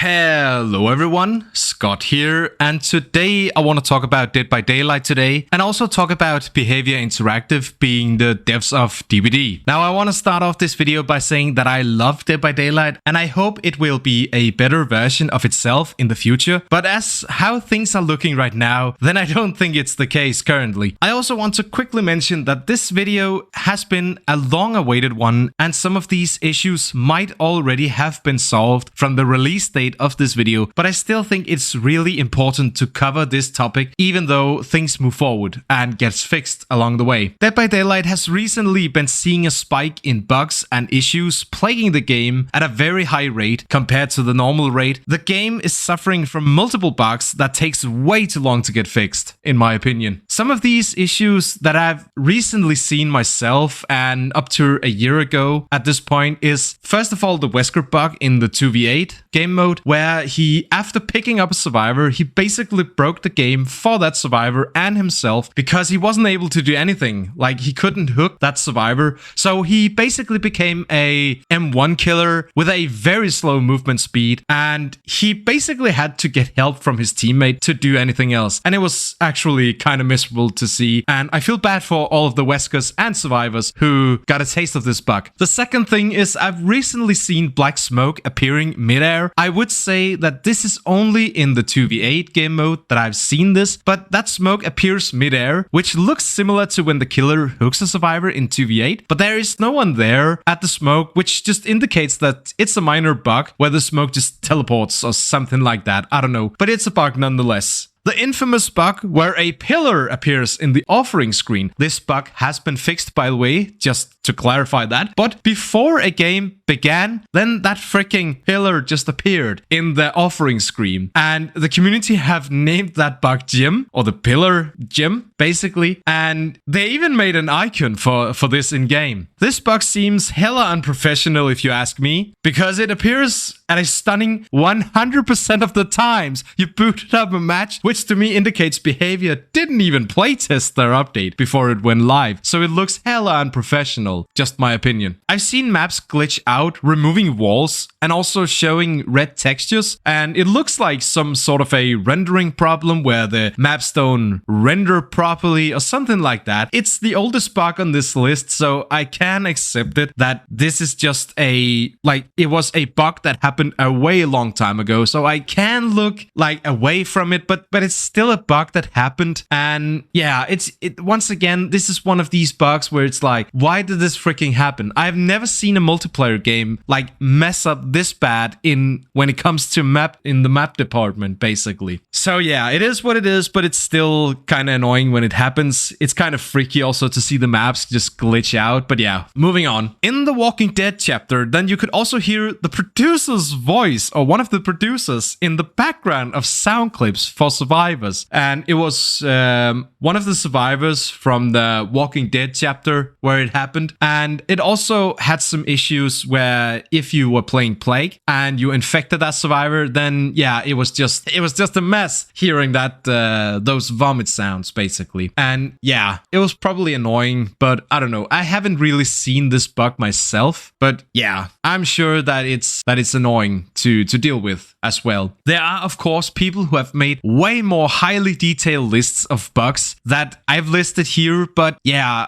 Hello everyone, Scott here, and today I want to talk about Dead by Daylight today, and also talk about Behaviour Interactive being the devs of DBD. Now I want to start off this video by saying that I love Dead by Daylight, and I hope it will be a better version of itself in the future, but as how things are looking right now, then I don't think it's the case currently. I also want to quickly mention that this video has been a long-awaited one, and some of these issues might already have been solved from the release date of this video, but I still think it's really important to cover this topic even though things move forward and gets fixed along the way. Dead by Daylight has recently been seeing a spike in bugs and issues plaguing the game at a very high rate compared to the normal rate. The game is suffering from multiple bugs that takes way too long to get fixed, in my opinion. Some of these issues that I've recently seen myself and up to a year ago at this point is first of all the Wesker bug in the 2v8 game mode, where he, after picking up a survivor, he basically broke the game for that survivor and himself because he wasn't able to do anything. Like, he couldn't hook that survivor, so he basically became a M1 killer with a very slow movement speed, and he basically had to get help from his teammate to do anything else, and it was actually kind of miserable to see, and I feel bad for all of the Weskers and survivors who got a taste of this bug. The second thing is I've recently seen black smoke appearing midair. I would say that this is only in the 2v8 game mode that I've seen this, but that smoke appears midair, which looks similar to when the killer hooks a survivor in 2v8, but there is no one there at the smoke, which just indicates that it's a minor bug where the smoke just teleports or something like that. I don't know, but it's a bug nonetheless. The infamous bug where a pillar appears in the offering screen. This bug has been fixed, by the way, just to clarify that. But before a game began, then that freaking pillar just appeared in the offering screen. And the community have named that bug Jim, or the pillar Jim, basically. And they even made an icon for this in-game. This bug seems hella unprofessional if you ask me, because it appears at a stunning 100% of the times you booted up a match, which to me indicates Behaviour didn't even playtest their update before it went live, so it looks hella unprofessional, just my opinion. I've seen maps glitch out, removing walls, and also showing red textures, and it looks like some sort of a rendering problem where the maps don't render properly or something like that. It's the oldest bug on this list, so I can accept it that this is just it was a bug that happened a way long time ago, so I can look away from it, but it's still a bug that happened. And yeah, once again, this is one of these bugs where it's like, why did this freaking happen? I've never seen a multiplayer game mess up this bad when it comes to the map department, basically. So yeah, it is what it is, but it's still kind of annoying when it happens. It's kind of freaky also to see the maps just glitch out, but yeah, moving on. In the Walking Dead chapter, then you could also hear the producer's voice, or one of the producers, in the background of sound clips for survivors, and it was one of the survivors from the Walking Dead chapter where it happened. And it also had some issues where if you were playing Plague and you infected that survivor, then yeah, it was just a mess hearing that those vomit sounds, basically. And yeah, it was probably annoying, but I don't know, I haven't really seen this bug myself, but yeah, I'm sure that it's annoying to deal with as well. There are of course people who have made way more highly detailed lists of bugs that I've listed here, but yeah,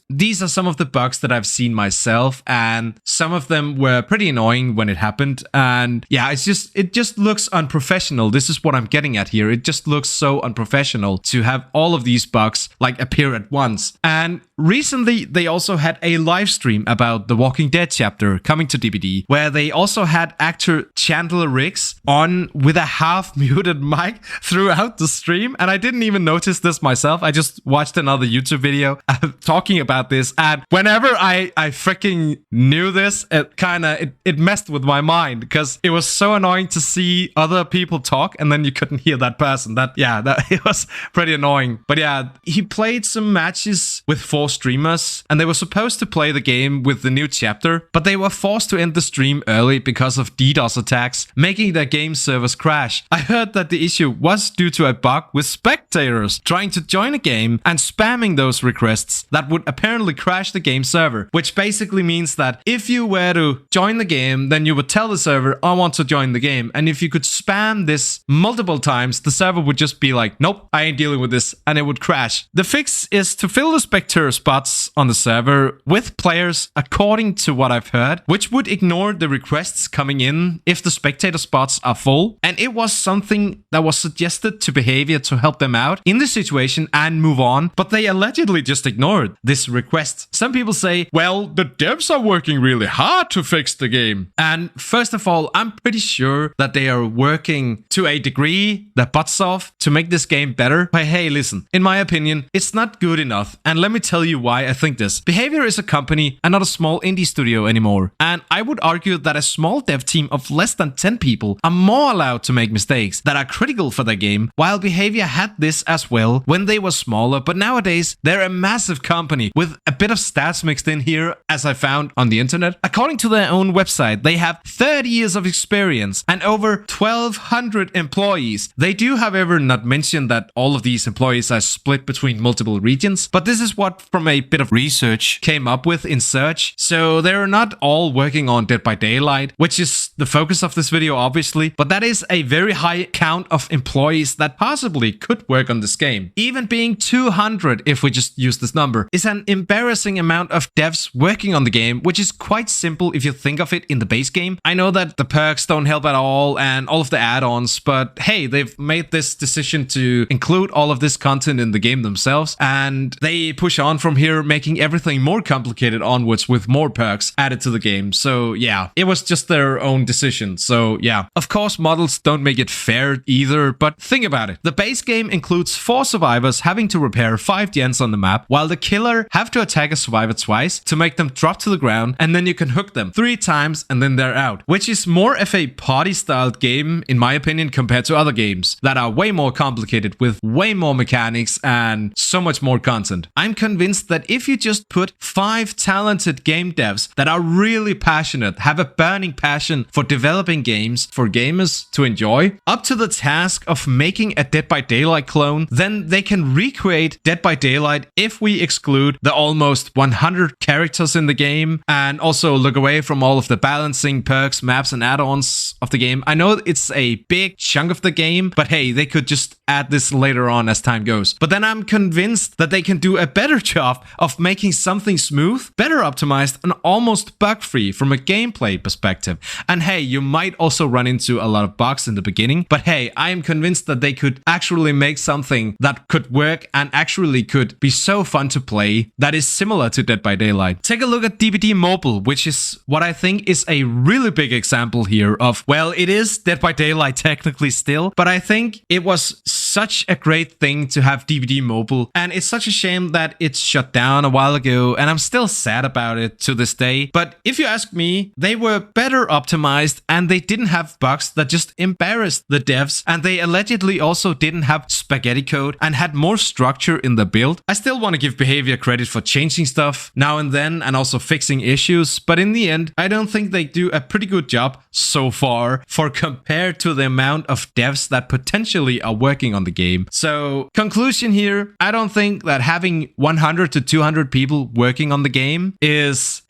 these are some of the bugs that I've seen myself, and some of them were pretty annoying when it happened. And yeah, it just looks unprofessional. This is what I'm getting at here. It just looks so unprofessional to have all of these bugs appear at once. And recently they also had a live stream about the Walking Dead chapter coming to DBD, where they also had actor Chandler Riggs on with a half muted mic throughout the stream, and I didn't even notice this myself. I just watched another YouTube video talking about this, and whenever I freaking knew this, it messed with my mind, because it was so annoying to see other people talk and then you couldn't hear that person. It was pretty annoying. But yeah, he played some matches with 4 4 streamers, and they were supposed to play the game with the new chapter, but they were forced to end the stream early because of DDoS attacks, making their game servers crash. I heard that the issue was due to a bug with spectators trying to join a game and spamming those requests that would apparently crash the game server, which basically means that if you were to join the game, then you would tell the server, I want to join the game. And if you could spam this multiple times, the server would just be like, nope, I ain't dealing with this, and it would crash. The fix is to fill the spectator spots on the server with players according to what I've heard, which would ignore the requests coming in if the spectator spots are full. And it was something that was suggested to Behaviour to help them out in the situation and move on, but they allegedly just ignored this request. Some people say, well, the devs are working really hard to fix the game. And first of all, I'm pretty sure that they are working to a degree, their butts off, to make this game better. But hey, listen, in my opinion, it's not good enough. And let me tell you why I think this. Behaviour is a company and not a small indie studio anymore. And I would argue that a small dev team of less than 10 people are more allowed to make mistakes that are critical for their game, while Behaviour had this as well when they were smaller. But nowadays, they're a massive company with a bit of stats mixed in here, as I found on the internet. According to their own website, they have 30 years of experience and over 1,200 employees. They do, however, not mention that all of these employees are split between multiple regions, but this is what from a bit of research came up with in search. So they're not all working on Dead by Daylight, which is the focus of this video, obviously, but that is a very high count of employees that possibly could work on this game. Even being 200, if we just use this number, is an embarrassing amount of devs working on the game, which is quite simple if you think of it in the base game. I know that the perks don't help at all and all of the add-ons, but hey, they've made this decision to include all of this content in the game themselves, and they push on from here, making everything more complicated onwards with more perks added to the game. So yeah, it was just their own decision. So yeah, of course models don't make it fair either, but think about it. The base game includes 4 survivors having to repair 5 gens on the map, while the killer have to attack a survivor twice to make them drop to the ground, and then you can hook them 3 times and then they're out, which is more of a party styled game in my opinion compared to other games that are way more complicated with way more mechanics and so much more content. I'm convinced that if you just put 5 talented game devs that are really passionate, have a burning passion for developing games for gamers to enjoy, up to the task of making a Dead by Daylight clone, then they can recreate Dead by Daylight if we exclude the almost 100 characters in the game and also look away from all of the balancing, perks, maps, and add-ons of the game. I know it's a big chunk of the game, but hey, they could just add this later on as time goes. But then I'm convinced that they can do a better job of making something smooth, better optimized, and almost bug-free from a gameplay perspective. And hey, you might also run into a lot of bugs in the beginning, but hey, I am convinced that they could actually make something that could work and actually could be so fun to play that is similar to Dead by Daylight. Take a look at DBD Mobile, which is what I think is a really big example here of, well, it is Dead by Daylight technically still, but I think it was such a great thing to have DBD Mobile, and it's such a shame that it's shut down a while ago, and I'm still sad about it to this day. But if you ask me, they were better optimized and they didn't have bugs that just embarrassed the devs, and they allegedly also didn't have spaghetti code and had more structure in the build. I still want to give Behaviour credit for changing stuff now and then and also fixing issues, but in the end, I don't think they do a pretty good job so far for compared to the amount of devs that potentially are working on the game. So conclusion here, I don't think that having 100 to 200 people working on the game is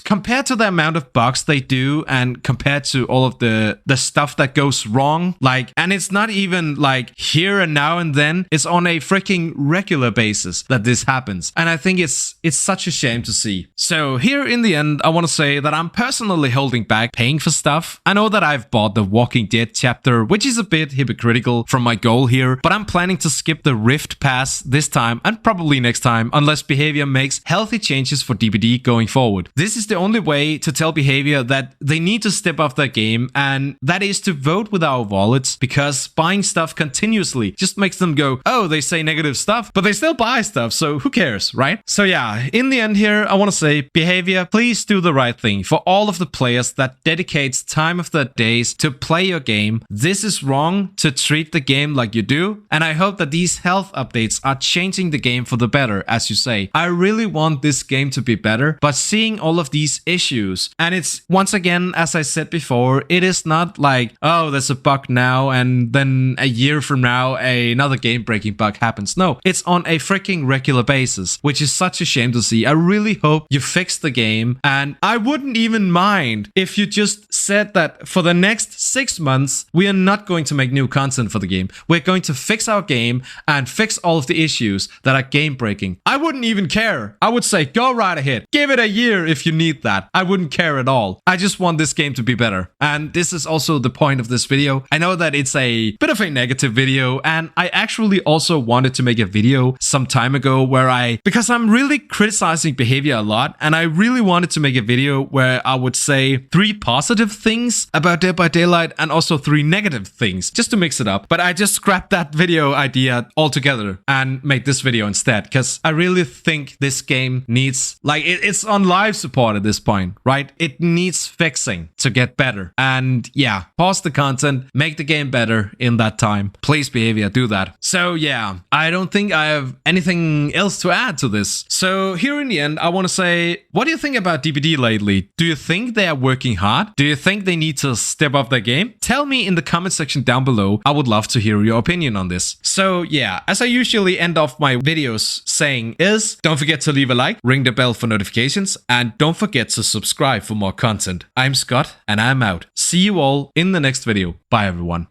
compared to the amount of bugs they do and compared to all of the stuff that goes wrong, and it's not even like here and now and then, it's on a freaking regular basis that this happens. And I think it's such a shame to see. So here in the end, I want to say that I'm personally holding back paying for stuff. I know that I've bought the Walking Dead chapter, which is a bit hypocritical from my goal here, but I'm planning to skip the Rift Pass this time and probably next time unless Behaviour makes healthy changes for DBD going forward. This is the only way to tell behavior that they need to step up their game, and that is to vote with our wallets, because buying stuff continuously just makes them go, oh, they say negative stuff, but they still buy stuff, so who cares, right? So yeah, in the end here, I want to say, behavior, please do the right thing. For all of the players that dedicates time of their days to play your game, this is wrong to treat the game like you do, and I hope that these health updates are changing the game for the better, as you say. I really want this game to be better, but seeing all of these issues, and it's, once again, as I said before, it is not like, oh, there's a bug now, and then a year from now, another game-breaking bug happens. No, it's on a freaking regular basis, which is such a shame to see. I really hope you fix the game, and I wouldn't even mind if you just said that for the next 6 months, we are not going to make new content for the game. We're going to fix our game and fix all of the issues that are game-breaking. I wouldn't even care. I would say, go right ahead. Give it a year if you need that. I wouldn't care at all. I just want this game to be better. And this is also the point of this video. I know that it's a bit of a negative video, and I actually also wanted to make a video some time ago where because I'm really criticizing behavior a lot, and I really wanted to make a video where I would say 3 positive things about Dead by Daylight and also 3 negative things, just to mix it up. But I just scrapped that video idea altogether and made this video instead, because I really think this game needs, like, it's on live support at this point, right? It needs fixing to get better. And yeah, pause the content, make the game better in that time. Please, behavior, do that. So yeah, I don't think I have anything else to add to this. So here in the end, I want to say, what do you think about DBD lately? Do you think they are working hard? Do you think they need to step up their game? Tell me in the comment section down below. I would love to hear your opinion on this. So yeah, as I usually end off my videos saying is, don't forget to leave a like, ring the bell for notifications, and don't forget to subscribe for more content. I'm Scott, and I'm out. See you all in the next video. Bye everyone.